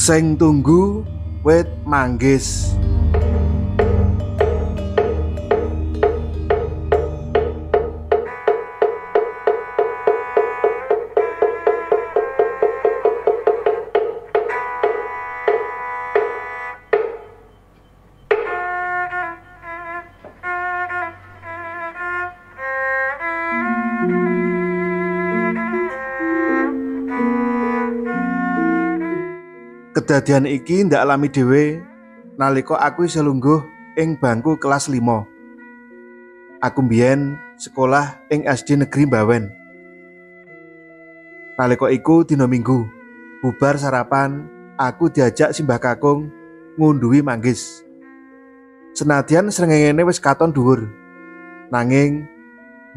Sing tunggu wit manggis. Kedadian iki ndak alami dhewe nalika aku isih lungguh ing bangku kelas 5. Aku mbiyen sekolah ing SD Negeri Mbawen. Nalika iku dina Minggu, bubar sarapan, aku diajak simbah kakung ngunduhi manggis. Senadyan srengenge wis katon dhuwur, nanging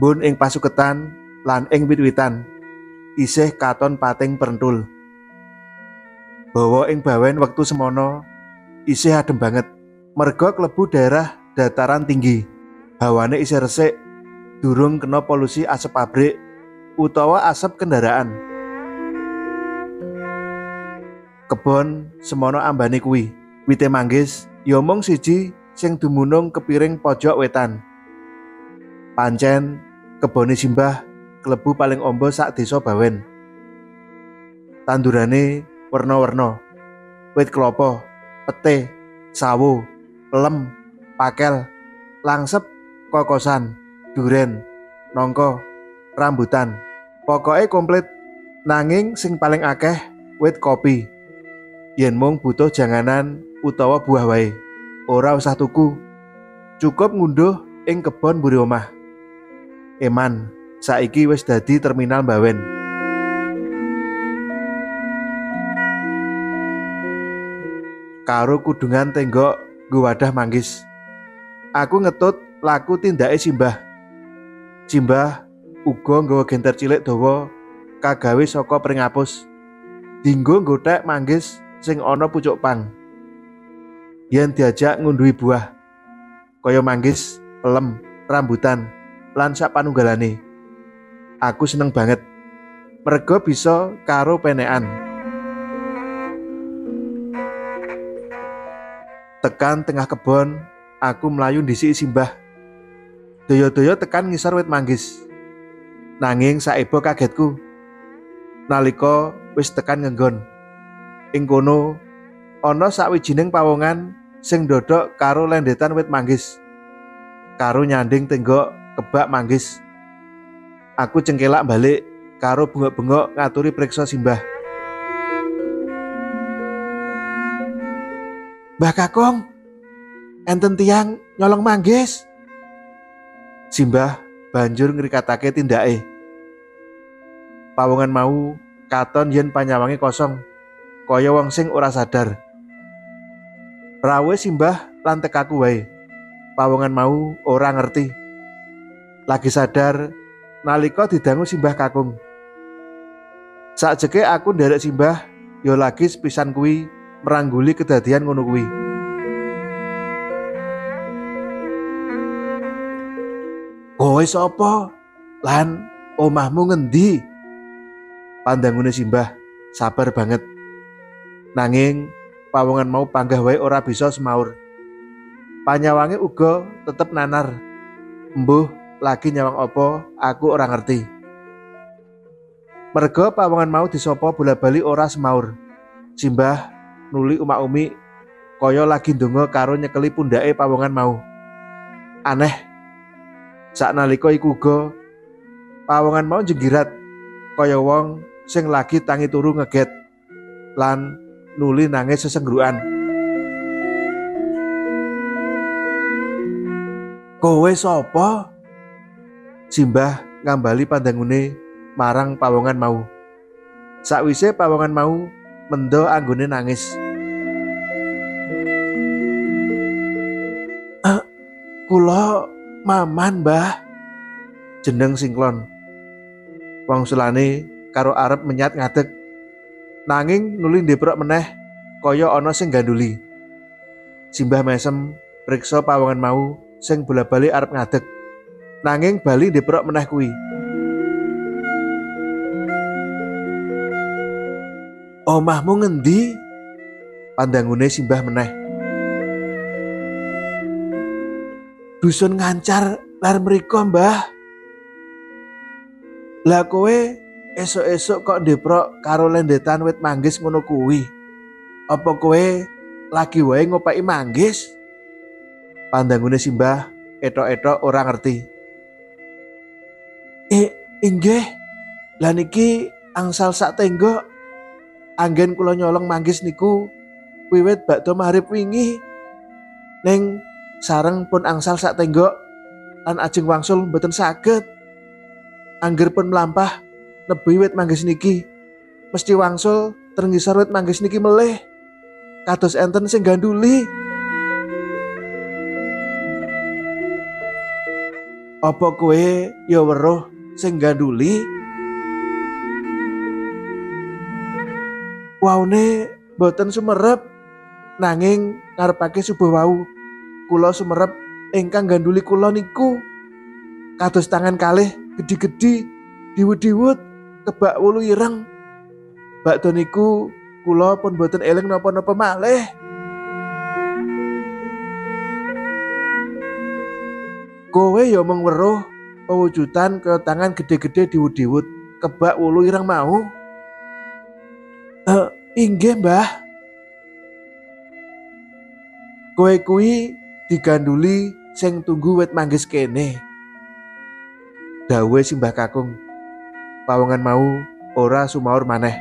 mbun ing pasuketan lan ing wit-witan isih katon pating perentul. Bawa ing Bawen wektu semono isih adem banget, merga klebu daerah dataran tinggi. Hawane isih resik, durung kena polusi asap pabrik utawa asap kendaraan. Kebon semono ambane kuwi, wite manggis ya mung siji sing dumunung kepiring pojok wetan. Pancen kebone simbah klebu paling amba sak desa Bawen. Tandurane werna-werna, wit klopo, pete, sawo, pelem, pakel, langsep, kokosan, duren, nongko, rambutan. Pokoke komplit, nanging sing paling akeh wit kopi. Yen mung butuh janganan utawa buah wae, ora usah tuku. Cukup ngunduh ing kebon mburi omah. Eman, saiki wis dadi terminal Mbawen. Karo kudungan tenggok nggo wadah manggis, aku ngetut laku tindake simbah. Simbah uga nggawa genter cilik dawa kagawe saka pring apus, dinggo nggothek manggis sing ana pucuk pang. Yen diajak ngunduhi buah kaya manggis, pelem, rambutan lan sak panunggalane, aku seneng banget merga bisa karo penekan. Tekan tengah kebon, aku mlayu ndhisiki simbah. Daya-daya tekan ngisor wit manggis. Nanging saeba kagetku nalika wis tekan ngenggon. Ing kono ana sawijining pawongan sing ndodhok karo lendetan wit manggis, karo nyanding tenggok kebak manggis. Aku cengkelak balik karo bengok-bengok ngaturi priksa simbah. "Mbah Kakung, enten tiyang nyolong manggis." Simbah banjur ngrikatake tindake. Pawongan mau katon yen panyawange kosong, kaya wong sing ora sadar. Rawuhe simbah lan tekaku wae. Pawongan mau ora ngerti. Lagi sadar nalika didangu simbah kakung. Sakjeke aku nderek simbah ya lagi sepisan kuwi merangguli kedadian ngono kuwi. "Kowe sapa? Lan omahmu ngendi?" Pandangune simbah sabar banget. Nanging pawongan mau panggah wae ora bisa semaur. Panyawange uga tetep nanar. Embuh lagi nyawang apa aku ora ngerti. Merga pawongan mau disapa bola-bali ora semaur. Simbah nuli umak-umi kaya lagi ndonga karo nyekeli pundake pawongan mau. Aneh, saknalika iku uga pawongan mau jenggirat kaya wong sing lagi tangi turu ngeget lan nuli nangis sesenggrukan. "Kowe sapa?" Simbah ngambali pandangune marang pawongan mau. Sakwise pawongan mau mendo anggone nangis. "Kula Maman, Mbah," jeneng singklon. Wangsulane karo arep menyat ngadeg, nanging nuli ndeprok meneh kaya ana sing ganduli. Simbah mesem priksa pawongan mau sing bola-bali arep ngadeg, nanging bali ndeprok meneh kuwi. "Omahmu ngendi?" Pandangune simbah meneh. Dusun Ngancar lar mriko, Mbah. Lah kowe esuk-esuk kok ndeprok karo lendetan wit manggis ngono kuwi. Apa kowe lagi wae ngopeki manggis? Pandangune simbah etok-etok ora ngerti. Inggih. Lah niki angsal sak tenggok. Anggen kula nyolong manggis niku wiwit bakda maghrib wingi. Ning sareng pun angsal sak tenggok lan ajeng wangsul mboten saged. Angger pun mlampah nebi wit manggis niki, mesti wangsul terngisor wit manggis niki melih. Kados enten sing ganduli. Apa kowe ya weruh sing ganduli? Waune boten sumerep, nanging ngarepake subuh wau kula sumerep ingkang ganduli kula niku. Kados tangan kalih gedhi-gedhi, diwud-diwud, kebak wulu ireng. Bakda niku kula pun boten eling napa-napa malih. Kowe ya mung weruh pewujudan kaya tangan gede-gede diwud-diwud, kebak wulu ireng mau. Inggih, Mbah. Kowe kuwi diganduli sing tunggu wit manggis kene. Dawuhe simbah kakung. Pawongan mau ora sumaur maneh.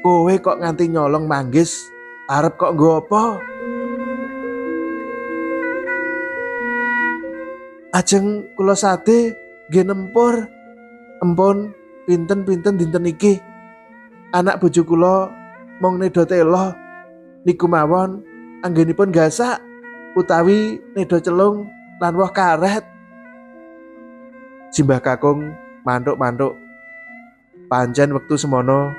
Kowe kok nganti nyolong manggis, arep kok nggo apa? Ajeng kula sate nggih nempur. Empun pinten-pinten dinten iki. Anak bojo kula mung nedha tela. Niku mawon anggenipun gasak utawi nedha celung lan woh karet. Simbah kakung mantuk-mantuk. Pancen wektu semono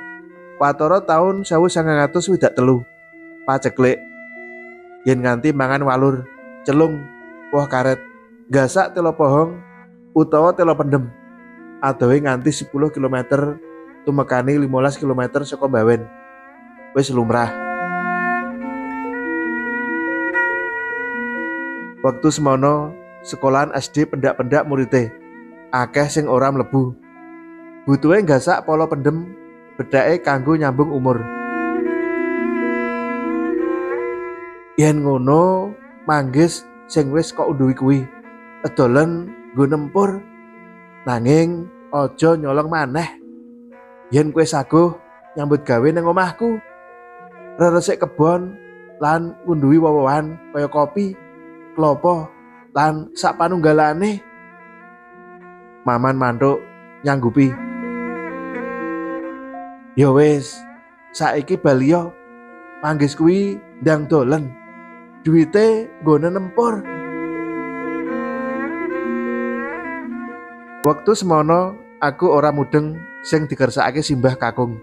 watara taun 1963 paceklik. Yen nganti mangan walur, celung, woh karet, gasak tela pohong utawa tela pendem. Adohe nganti 10 km tumekani 15 km saka Bawen. Wis lumrah. Waktu semono sekolahan SD pendak-pendak muridé. Akeh sing ora mlebu. Butuhe gasak polo pendem bedake kanggo nyambung umur. Yen ngono, manggis sing wis kok unduhi kuwi edolen nggo nempur. Nanging aja nyolong maneh. Yen kowe saguh nyambut gawe ning omahku, reresik kebon lan ngunduhi wowohan kaya kopi, klopo lan sak panunggalane. Maman mantuk nyanggupi. Ya wis, saiki baliyo manggis kuwi ndang dolen. Duwite nggone nempur. Waktu semono aku ora mudeng sing dikersakake simbah kakung.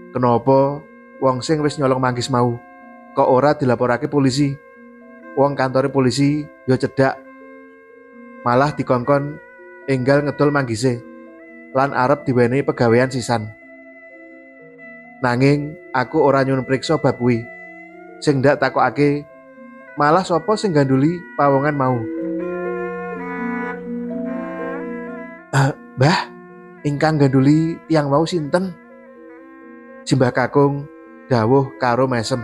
Kenapa wong sing wis nyolong manggis mau kok ora dilaporake polisi? Wong kantore polisi ya cedhak. Malah dikongkon enggal ngedol manggise lan arep diwenehi pegawean sisan. Nanging aku ora nyuwun priksa bab kuwi. Sing ndak takokake malah sapa sing ganduli pawongan mau. Mbah, ingkang ganduli tiyang wau sinten? Simbah kakung dawuh karo mesem.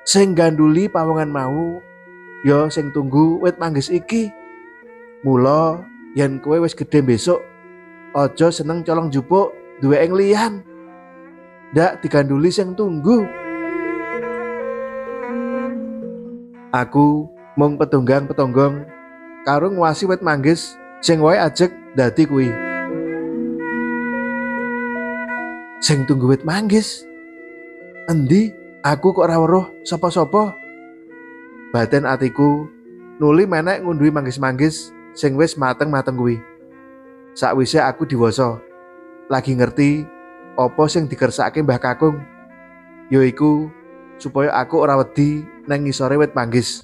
Sing ganduli pawongan mau ya sing tunggu wit manggis iki. Mula yen kowe wis gedhe besok, aja seneng colong jupuk duwe ing liyan. Ndak diganduli sing tunggu. Aku mung petunggang-petonggong karo nguwasi wit manggis sing wae ajeg dadi kuwi. Sing tunggu wit manggis? Endi aku kok ora weruh sapa-sapa? Baten atiku nuli menek ngunduhi manggis-manggis sing wis mateng-mateng kuwi. Sakwise aku diwasa, lagi ngerti apa sing dikersakake Mbah Kakung. Yaiku supaya aku ora wedi nang ngisore wit manggis.